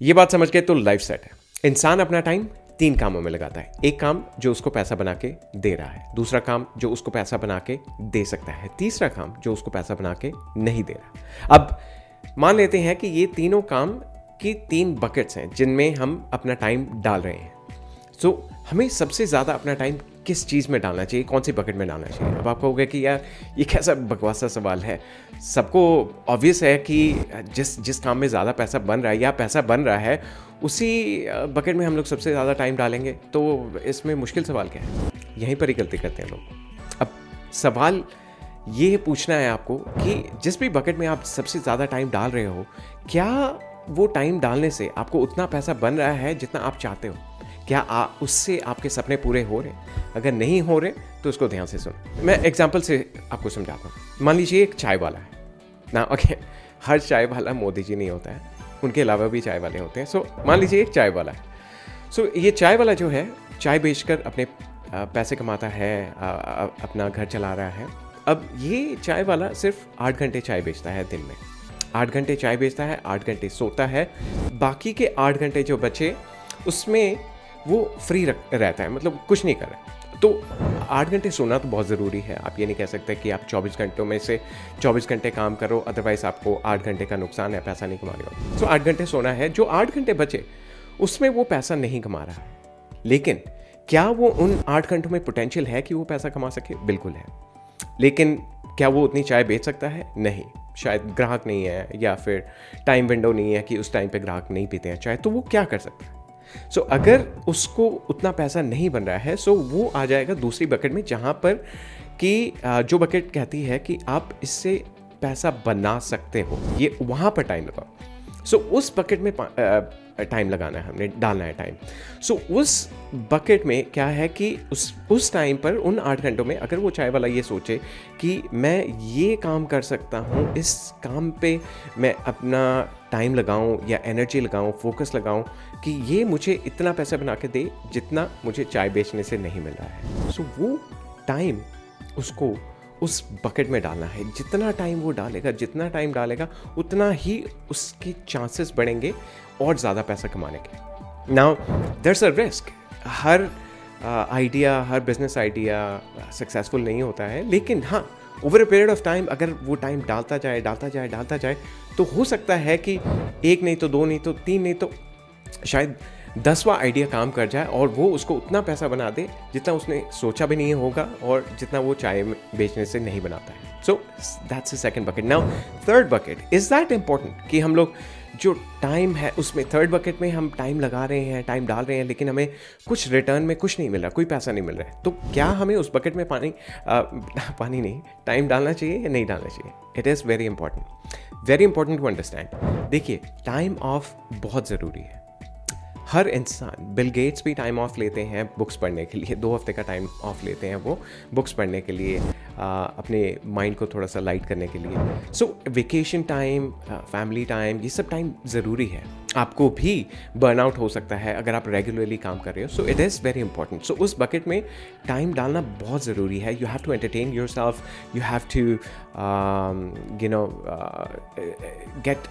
ये बात समझ गए तो लाइफ सेट है। इंसान अपना टाइम 3 कामों में लगाता है। एक काम जो उसको पैसा बना के दे रहा है, दूसरा काम जो उसको पैसा बना के दे सकता है, तीसरा काम जो उसको पैसा बना के नहीं दे रहा। अब मान लेते हैं कि ये तीनों काम की 3 बकेट्स हैं जिनमें हम अपना टाइम डाल रहे हैं। सो हमें सबसे ज़्यादा अपना टाइम किस चीज़ में डालना चाहिए, कौन सी बकेट में डालना चाहिए? अब आप कहोगे कि यार ये कैसा बकवास सा सवाल है। सबको ऑब्वियस है कि जिस काम में ज़्यादा पैसा बन रहा है या पैसा बन रहा है उसी बकेट में हम लोग सबसे ज़्यादा टाइम डालेंगे, तो इसमें मुश्किल सवाल क्या है? यहीं पर ही गलती करते हैं लोग। अब सवाल ये पूछना है आपको कि जिस भी बकेट में आप सबसे ज़्यादा टाइम डाल रहे हो, क्या वो टाइम डालने से आपको उतना पैसा बन रहा है जितना आप चाहते हो? क्या उससे आपके सपने पूरे हो रहे? अगर नहीं हो रहे तो उसको ध्यान से सुनो। मैं एग्जांपल से आपको समझाता हूँ। मान लीजिए एक चाय वाला है ना, ओके, हर चाय वाला मोदी जी नहीं होता है, उनके अलावा भी चाय वाले होते हैं। सो मान लीजिए एक चाय वाला है। सो ये चाय वाला जो है चाय बेचकर अपने पैसे कमाता है, अपना घर चला रहा है। अब ये चाय वाला सिर्फ 8 घंटे चाय बेचता है दिन में। 8 घंटे चाय बेचता है, 8 घंटे सोता है, बाकी के 8 घंटे जो बचे उसमें वो फ्री रहता है, मतलब कुछ नहीं कर रहा। तो 8 घंटे सोना तो बहुत ज़रूरी है। आप ये नहीं कह सकते कि आप 24 घंटों में से 24 घंटे काम करो, अदरवाइज़ आपको 8 घंटे का नुकसान है, पैसा नहीं कमाने का। सो 8 घंटे सोना है। जो 8 घंटे बचे उसमें वो पैसा नहीं कमा रहा है, लेकिन क्या वो उन 8 घंटों में पोटेंशियल है कि वो पैसा कमा सके? बिल्कुल है। लेकिन क्या वो उतनी चाय बेच सकता है? नहीं। शायद ग्राहक नहीं है या फिर टाइम विंडो नहीं है कि उस टाइम पे ग्राहक नहीं पीते हैं चाय, तो वो क्या कर सकता है? सो अगर उसको उतना पैसा नहीं बन रहा है, सो वो आ जाएगा दूसरी बकेट में, जहाँ पर कि जो बकेट कहती है कि आप इससे पैसा बना सकते हो, ये वहाँ पर टाइम लगाओ। सो उस बकेट में टाइम लगाना है, हमने डालना है टाइम। सो उस बकेट में क्या है कि उस टाइम पर उन 8 घंटों में अगर वो चाय वाला ये सोचे कि मैं ये काम कर सकता हूँ, इस काम पे मैं अपना टाइम लगाऊं या एनर्जी लगाऊं, फोकस लगाऊं कि ये मुझे इतना पैसा बना के दे जितना मुझे चाय बेचने से नहीं मिल रहा है। सो वो टाइम उसको उस बकेट में डालना है। जितना टाइम वो डालेगा, जितना टाइम डालेगा, उतना ही उसके चांसेस बढ़ेंगे और ज़्यादा पैसा कमाने के। Now there's a risk. Her idea, her business idea successful नहीं होता है, लेकिन हाँ, over a period of time अगर वो टाइम डालता जाए तो हो सकता है कि 1 नहीं तो 2 नहीं तो 3 नहीं तो शायद 10वां आइडिया काम कर जाए और वो उसको उतना पैसा बना दे जितना उसने सोचा भी नहीं होगा और जितना वो चाय बेचने से नहीं बनाता है। So that's the second bucket. Now third bucket, is that important कि हम लोग जो टाइम है उसमें थर्ड बकेट में हम टाइम लगा रहे हैं, टाइम डाल रहे हैं, लेकिन हमें कुछ रिटर्न में कुछ नहीं मिल रहा, कोई पैसा नहीं मिल रहा है, तो क्या हमें उस बकेट में पानी नहीं, टाइम डालना चाहिए या नहीं डालना चाहिए? It is very important to understand. देखिए, टाइम ऑफ बहुत ज़रूरी है। हर इंसान, बिल गेट्स भी टाइम ऑफ लेते हैं बुक्स पढ़ने के लिए, 2 हफ्ते का टाइम ऑफ लेते हैं वो बुक्स पढ़ने के लिए, अपने माइंड को थोड़ा सा लाइट करने के लिए। सो वेकेशन टाइम, फैमिली टाइम, ये सब टाइम ज़रूरी है। आपको भी बर्नआउट हो सकता है अगर आप रेगुलरली काम कर रहे हो। So it is very important. सो उस बकेट में टाइम डालना बहुत ज़रूरी है। You have to entertain yourself, you have to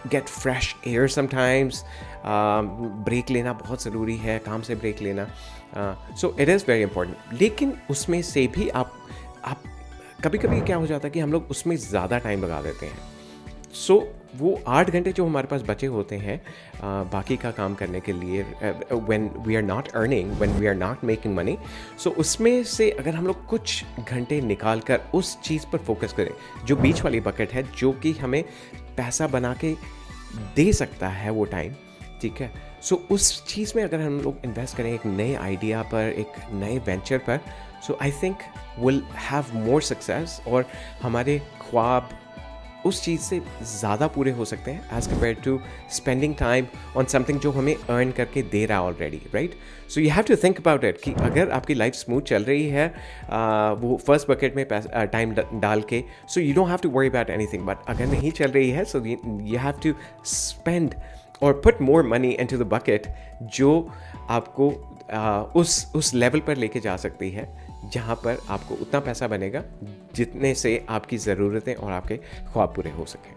get fresh air sometimes. Break लेना बहुत ज़रूरी है, काम से ब्रेक लेना। So it is very important. लेकिन उसमें से भी आप कभी कभी क्या हो जाता है कि हम लोग उसमें ज़्यादा टाइम लगा देते हैं। सो वो 8 घंटे जो हमारे पास बचे होते हैं बाकी का काम करने के लिए, when we are not earning, when we are not making money, so उसमें से अगर हम लोग कुछ घंटे निकाल कर उस चीज़ पर फोकस करें जो बीच वाली बकेट है, जो कि हमें पैसा बना के दे सकता है वो टाइम, ठीक है। सो उस चीज़ में अगर हम लोग इन्वेस्ट करें एक नए आइडिया पर, एक नए वेंचर पर, so I think will have more success और हमारे ख्वाब उस चीज़ से ज़्यादा पूरे हो सकते हैं as compare to spending time on something जो हमें अर्न करके दे रहा है already, right. So you have to think about it कि अगर आपकी लाइफ स्मूथ चल रही है वो फर्स्ट बकेट में टाइम डाल के, so you don't have to worry about anything. But अगर नहीं चल रही है, so you have to spend और put more money into the bucket जो आपको उस लेवल पर लेके जा सकती है जहाँ पर आपको उतना पैसा बनेगा जितने से आपकी ज़रूरतें और आपके ख्वाब पूरे हो सकें।